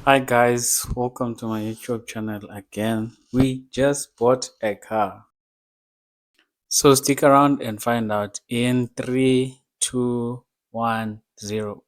Hi guys, welcome to my YouTube channel again. We just bought a car. So stick around and find out in 3, 2, 1, 0.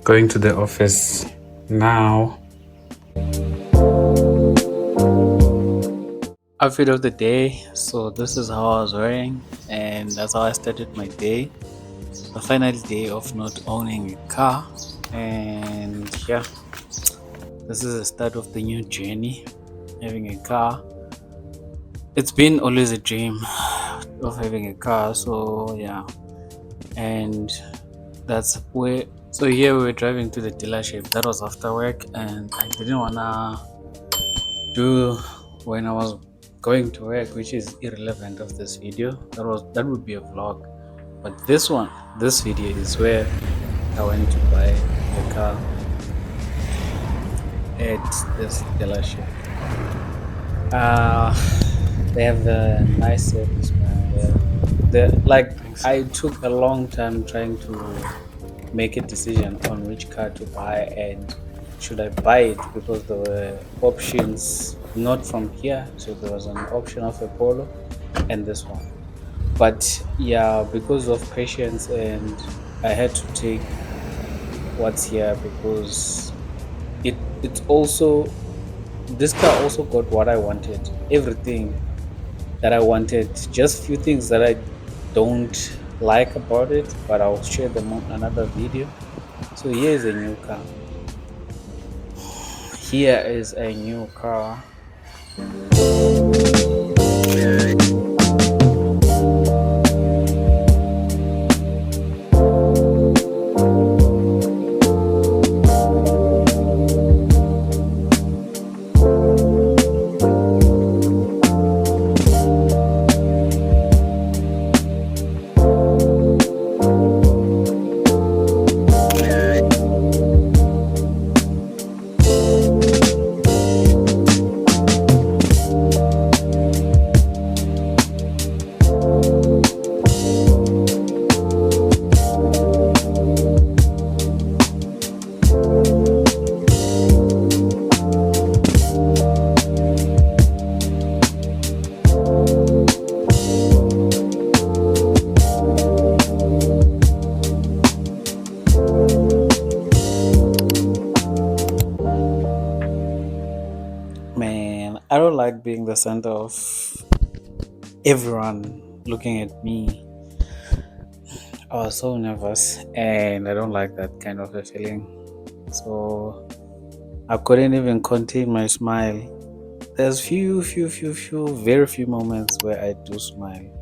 Going to the office now. Outfit of the day. So this is how I was wearing, and that's how I started my day. The final day of not owning a car, and yeah, this is the start of the new journey. Having a car. It's been always a dream of having a car. So yeah, and that's where. So here we were driving to the dealership. That was after work, and I didn't wanna do when I was going to work, which is irrelevant of this video. That would be a vlog, but this video is where I went to buy the car at this dealership. They have a nice service, man. Like I took a long time trying to make a decision on which car to buy and should I buy it, because there were options not from here. So there was an option of a Polo and this one. But yeah, because of patience, and I had to take what's here because it's also, this car also got what I wanted, everything that I wanted, just few things that I don't like about it, but I'll share them on another video. So here is a new car. Here is a new car. Man, I don't like being the center of everyone looking at me. I was so nervous, and I don't like that kind of a feeling. So I couldn't even contain my smile. There's very few moments where I do smile.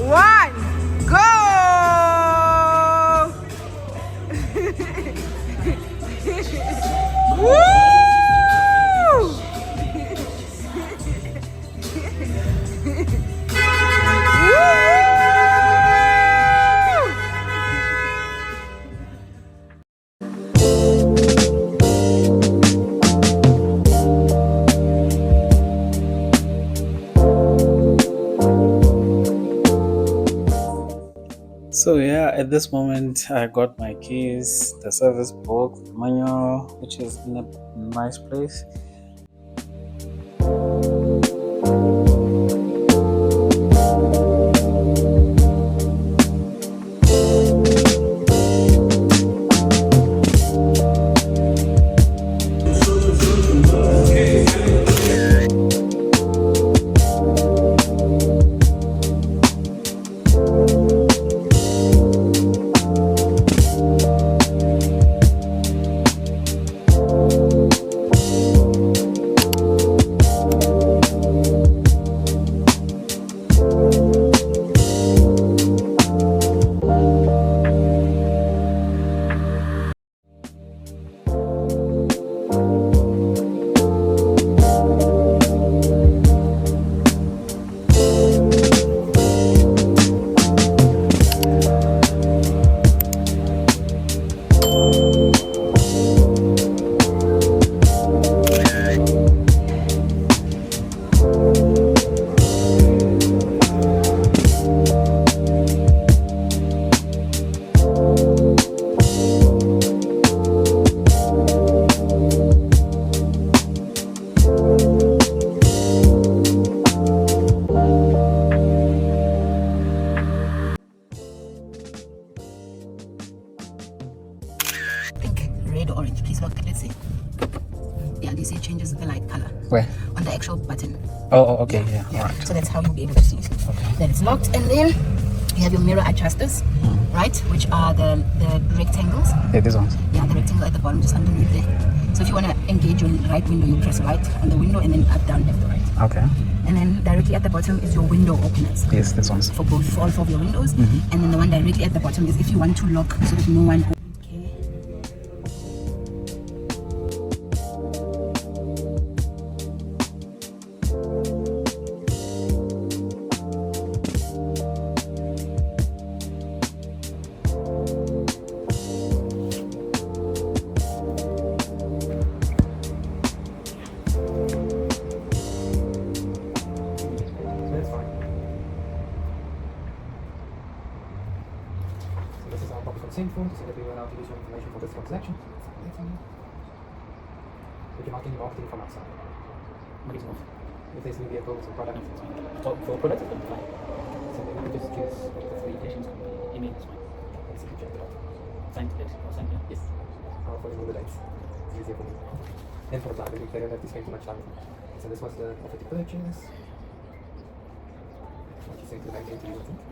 One, go! Woo! So yeah, at this moment I got my keys, the service book, the manual, which is in a nice place. Pink, red, or orange. Please look. Let's see. Yeah, do you see it changes the light color? Where? On the actual button. Oh, okay, yeah, all right. So that's how you'll be able to see it. Okay. Then it's locked, and then you have your mirror adjusters, right? Which are the rectangles. Yeah, these ones. Yeah, the rectangle at the bottom, just underneath there. So if you want to engage your right window, you press right on the window, and then up, down, left, or right. Okay. And then directly at the bottom is your window openers. Yes, these ones. For all four of your windows. And then the one directly at the bottom is if you want to lock so that no one. Okay. That's fine. So this is our copy consent form to say that we are allowed to use your information for this transaction. We can mark any marketing from outside. If there's new vehicles or products, it's fine. For products, it's fine. So then we could just choose the three Applications can be email is fine. basically check it out. Signed it or signed it. Yes. I'll put in all the dates. It's easier for me. And for the client, they don't have to spend too much time with me. So this was the offer to purchase. What you sent to the bank entity, wasn't it?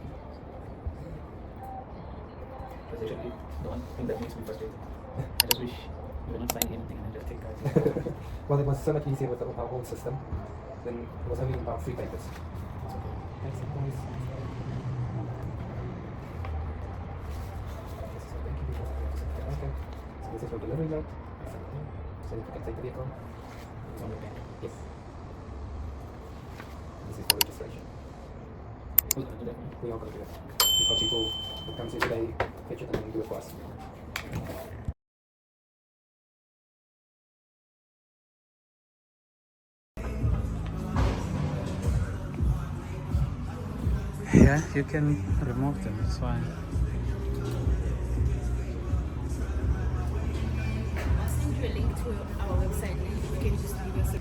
That's actually the one thing that makes me frustrated. I just wish you would not sign anything and then just take cards. Well, it was so much easier with our own system. Then it was only about 3 papers. Thanks, boys. Okay. So this is your delivery note. So if you can take the vehicle. It's on the bank. Yes. This is for registration. Who's going to do that? We are going to do it. We've got people who come here today, fetch it and then do it for us. Yeah, you can remove them, it's fine. I'll send you a link to our website. You can just leave us.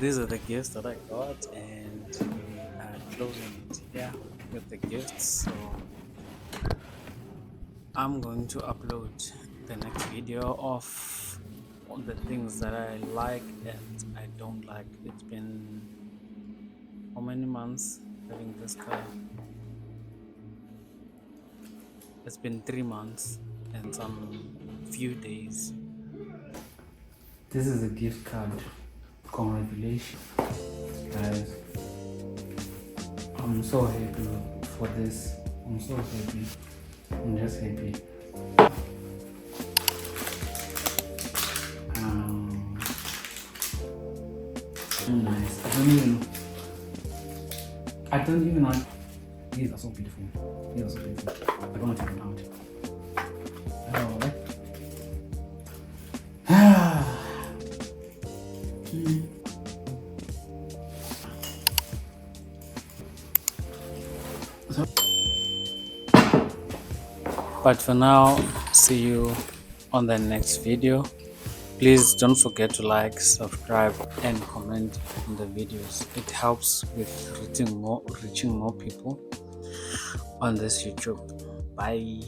These are the gifts that I got, and we are closing it here with the gifts. So I'm going to upload the next video of all the things that I like and I don't like. It's been how many months having this car? It's been 3 months and some few days. This is a gift card. Congratulations, guys. I'm so happy for this. I'm so happy. I'm just happy. Nice. I don't even know. These are so beautiful. These are so beautiful. I don't want to take them out. But for now, see you on the next video. Please don't forget to like, subscribe, and comment on the videos. It helps with reaching more people on this YouTube. Bye.